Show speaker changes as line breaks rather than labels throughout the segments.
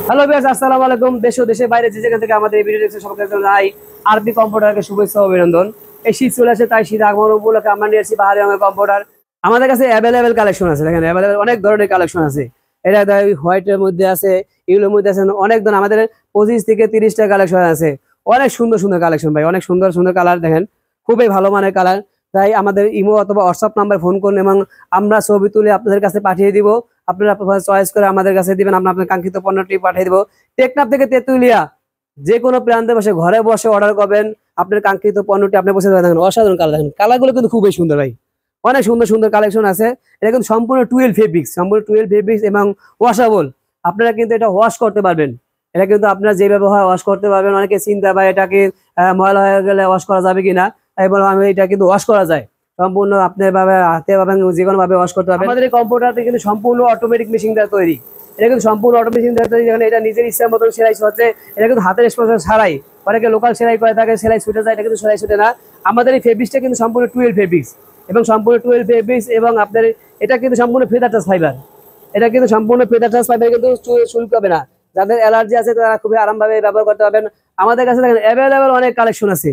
Hello viewers, আসসালামু আলাইকুম। দেশ ও দেশের বাইরে যে যেখান থেকে আমাদের এই ভিডিও দেখছেন সবাইকে জানাই আরবি কম্পিউটারকে শুভেচ্ছা ও অভিনন্দন। এই শীত চলে আসে, তাই শীত আগমন উপলক্ষে আমরা নিয়ে এসেছি বাহারি রঙের কম্পিউটার। আমাদের কাছে অ্যাভেলেবেল কালেকশন আছে, দেখেন অ্যাভেলেবেল অনেক ধরনের কালেকশন আছে। এটা হোয়াইটের মধ্যে আছে, ইউলোর মধ্যে আছে, অনেক ধরনের আমাদের 25 থেকে 30টা কালেকশন আছে। অনেক সুন্দর সুন্দর কালেকশন ভাই, অনেক সুন্দর সুন্দর কালার দেখেন, খুবই ভালো মানের কালার। তাই আমাদের ইমো অথবা হোয়াটসঅ্যাপ নাম্বার ফোন করুন এবং আমরা ছবি তুলে আপনাদের কাছে পাঠিয়ে দিব। আপনারা চয়েস করে আমাদের কাছে দিবেন, আমরা আপনার কাঙ্ক্ষিত পণ্যটি পাঠিয়ে দিব। টেকনাফ থেকে তেতুলিয়া যে কোনো প্রান্তে বসে ঘরে বসে অর্ডার করবেন, আপনার কাঙ্ক্ষিত পণ্যটি আপনি বসে দেখেন। অসাধারণ কালার, দেখেন কালারগুলো কিন্তু খুবই সুন্দর ভাই, অনেক সুন্দর সুন্দর কালেকশন আছে। এটা কিন্তু সম্পূর্ণ 12 ফেব্রিক্স, সম্পূর্ণ 12 ফেব্রিক্স এবং ওয়াশেবল। আপনারা কিন্তু এটা ওয়াশ করতে পারবেন। এটা কিন্তু আপনারা যেভাবে হয় ওয়াশ করতে পারবেন। অনেকে চিন্তা পায় এটাকে ময়লা হয়ে গেলে ওয়াশ করা যাবে কিনা, তাই বললাম আমি এটা কিন্তু ওয়াশ করা যায়। সম্পূর্ণ আপনি ভাবে হাতে পাবেন, যে কোনো ভাবে ওয়াশ করতে পারবেন। আমাদের এই কম্পিউটারটি কিন্তু সম্পূর্ণ অটোমেটিক মেশিন দ্বারা তৈরি। এটা কিন্তু সম্পূর্ণ অটোমেশন দ্বারা তৈরি, যেখানে এটা নিজের ইচ্ছার মতন সেলাই হচ্ছে। এটা কিন্তু হাতের স্পর্শ ছাড়াই, অনেকে লোকাল সেলাই করে থাকে, সেলাই ছুটে যায়, এটা কিন্তু সেলাই ছুটে না। আমাদের এই ফেব্রিক্সটা কিন্তু সম্পূর্ণ 12 ফেব্রিক্স এবং সম্পূর্ণ 12 ফেব্রিক্স এবং আপনার এটা কিন্তু সম্পূর্ণ ফেদার টাচ ফাইবার। এটা কিন্তু সম্পূর্ণ ফেদার টাচ ফাইবার, কিন্তু শুল্ক হবে না। যাদের অ্যালার্জি আছে তারা খুবই আরামভাবে ব্যবহার করতে পারবেন। আমাদের কাছে দেখেন অ্যাভেলেবেল অনেক কালেকশন আছে,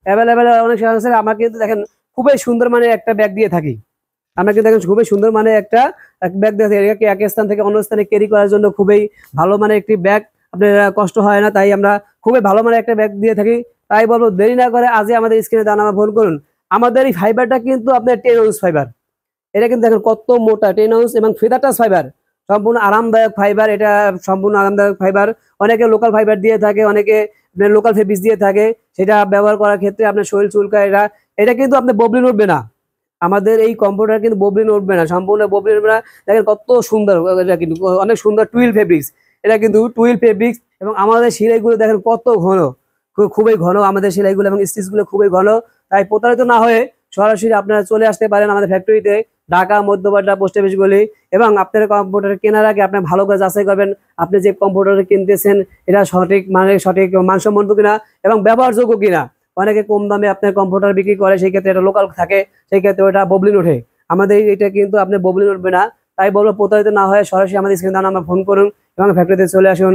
অ্যাভেলেবেল অনেক কালেকশন আছে। আমরা কিন্তু দেখেন খুবই সুন্দর মানে একটা ব্যাগ দিয়ে থাকি। আমরা কিন্তু দেখেন খুবই সুন্দর মানে একটা ব্যাগ দিয়ে থাকি। এটাকে এক স্থান থেকে অন্য স্থানে ক্যারি করার জন্য খুবই ভালো মানে একটি ব্যাগ, আপনার কষ্ট হয় না। তাই আমরা খুবই ভালো মানে একটা ব্যাগ দিয়ে থাকি। তাই বলবো দেরি না করে আজই আমাদের স্ক্রিনে দান আমার ফোন করুন। আমাদের এই ফাইবারটা কিন্তু আপনার 10 আউন্স ফাইবার। এটা কিন্তু দেখেন কত মোটা, 10 আউন্স এবং ফেদার টাচ ফাইবার, সম্পূর্ণ আরামদায়ক ফাইবার। এটা সম্পূর্ণ আরামদায়ক ফাইবার। অনেকে লোকাল ফাইবার দিয়ে থাকে, অনেকে লোকাল ফেব্রিক্স দিয়ে থাকে। সেটা ব্যবহার করার ক্ষেত্রে আপনার শরীর চুলকায়। এটা এটা কিন্তু আপনার ববলিন উঠবে না। আমাদের এই কম্পিউটার কিন্তু ববলিন উঠবে না, সম্পূর্ণ ববলিন উঠবে না। দেখেন কত সুন্দর, এটা কিন্তু অনেক সুন্দর 12 ফেব্রিক্স। এটা কিন্তু 12 ফেব্রিক্স এবং আমাদের সেলাইগুলো দেখেন কত ঘন, খুবই ঘন আমাদের সেলাইগুলো এবং স্টিচগুলো খুবই ঘন। তাই প্রতারিত না হয়ে সরাসরি আপনারা চলে আসতে পারেন আমাদের ফ্যাক্টরিতে, ঢাকা মধ্যপাড়া পোস্ট অফিস গলি। এবং আপনার কম্পিউটার কেনার আগে আপনি ভালো করে যাচাই করবেন আপনি যে কম্পিউটার কিনতেছেন এটা সঠিক মানে সঠিক মানসম্মত কিনা এবং ব্যবহারযোগ্য কিনা। অনেকে কম দামে আপনার কম্পিউটার বিক্রি করে, সেই ক্ষেত্রে এটা লোকাল থাকে, সেই ক্ষেত্রে ওটা ববলিন ওঠে। আমাদের এটা কিন্তু আপনি ববলিন উঠবে না। তাই বলবো প্রতারিত না হয়ে সরাসরি আমাদের স্ক্রিনে আমরা ফোন করুন এবং ফ্যাক্টরিতে চলে আসুন।